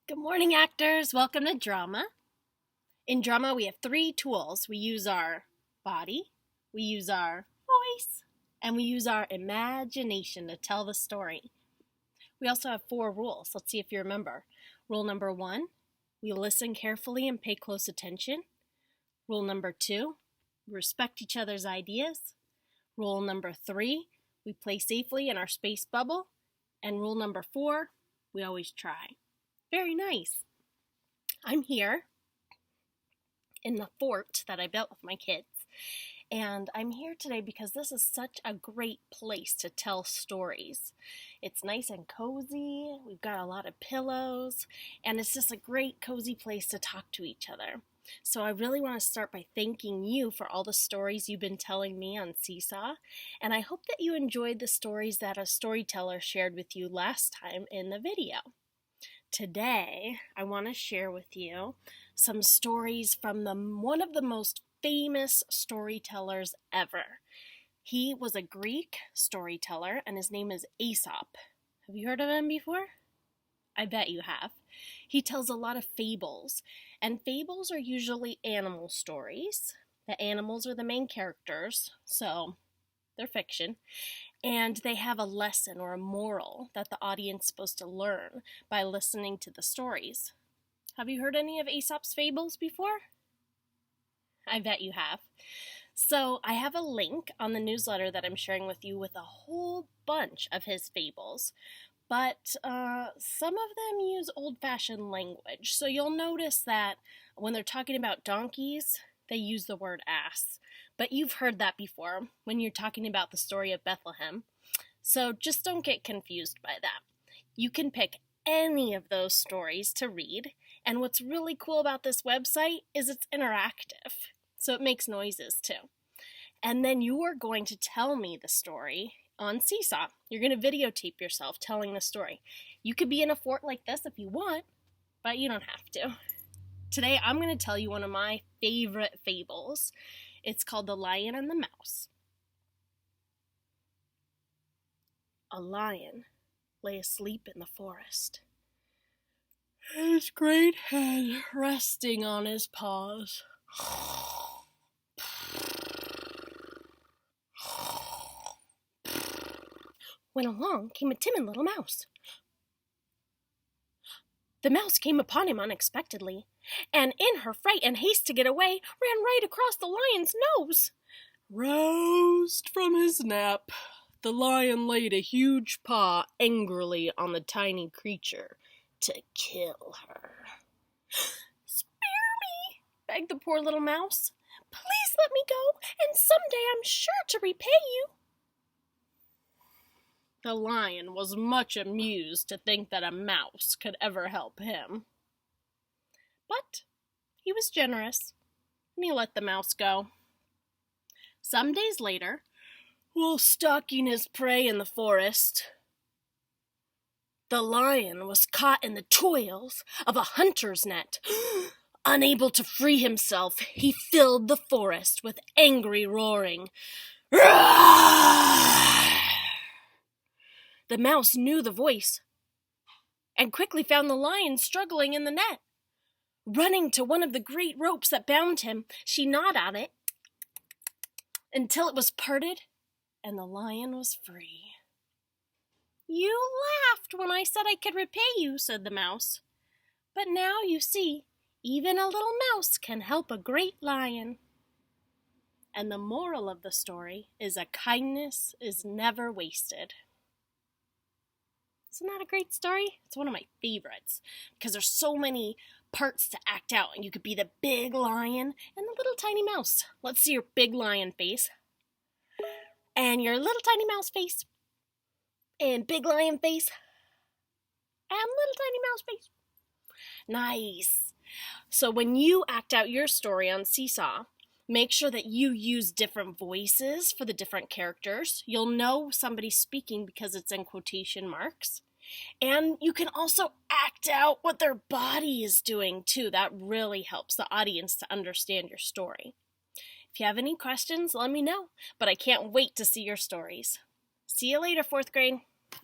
Good morning, actors. Welcome to drama. In drama, we have three tools. We use our body, we use our voice, and we use our imagination to tell the story. We also have 4 rules. Let's see if you remember. Rule number 1, we listen carefully and pay close attention. Rule number 2, we respect each other's ideas. Rule number 3, we play safely in our space bubble. And rule number 4, we always try. Very nice. I'm here in the fort that I built with my kids, and I'm here today because this is such a great place to tell stories. It's nice and cozy, we've got a lot of pillows, and it's just a great cozy place to talk to each other. So I really want to start by thanking you for all the stories you've been telling me on Seesaw, and I hope that you enjoyed the stories that a storyteller shared with you last time in the video. Today, I want to share with you some stories from one of the most famous storytellers ever. He was a Greek storyteller, and his name is Aesop. Have you heard of him before? I bet you have. He tells a lot of fables, and fables are usually animal stories. The animals are the main characters, so they're fiction. And they have a lesson or a moral that the audience is supposed to learn by listening to the stories. Have you heard any of Aesop's fables before? I bet you have. So I have a link on the newsletter that I'm sharing with you with a whole bunch of his fables. But some of them use old-fashioned language. So you'll notice that when they're talking about donkeys, they use the word ass. But you've heard that before when you're talking about the story of Bethlehem. So just don't get confused by that. You can pick any of those stories to read. And what's really cool about this website is it's interactive. So it makes noises too. And then you are going to tell me the story on Seesaw. You're going to videotape yourself telling the story. You could be in a fort like this if you want, but you don't have to. Today I'm going to tell you one of my favorite fables. It's called The Lion and the Mouse. A lion lay asleep in the forest, his great head resting on his paws. When along came a timid little mouse. The mouse came upon him unexpectedly, and in her fright and haste to get away, ran right across the lion's nose. Roused from his nap, the lion laid a huge paw angrily on the tiny creature to kill her. "Spare me," begged the poor little mouse. "Please let me go, and someday I'm sure to repay you." The lion was much amused to think that a mouse could ever help him. But he was generous, and he let the mouse go. Some days later, while stalking his prey in the forest, the lion was caught in the toils of a hunter's net. Unable to free himself, he filled the forest with angry roaring. The mouse knew the voice and quickly found the lion struggling in the net. Running to one of the great ropes that bound him, she gnawed at it until it was parted and the lion was free. "You laughed when I said I could repay you," said the mouse. "But now you see, even a little mouse can help a great lion." And the moral of the story is that kindness is never wasted. Isn't that a great story? It's one of my favorites because there's so many parts to act out, and you could be the big lion and the little tiny mouse. Let's see your big lion face and your little tiny mouse face and big lion face and little tiny mouse face. Nice. So when you act out your story on Seesaw, make sure that you use different voices for the different characters. You'll know somebody's speaking because it's in quotation marks. And you can also act out what their body is doing too. That really helps the audience to understand your story. If you have any questions, let me know. But I can't wait to see your stories. See you later, 4th grade.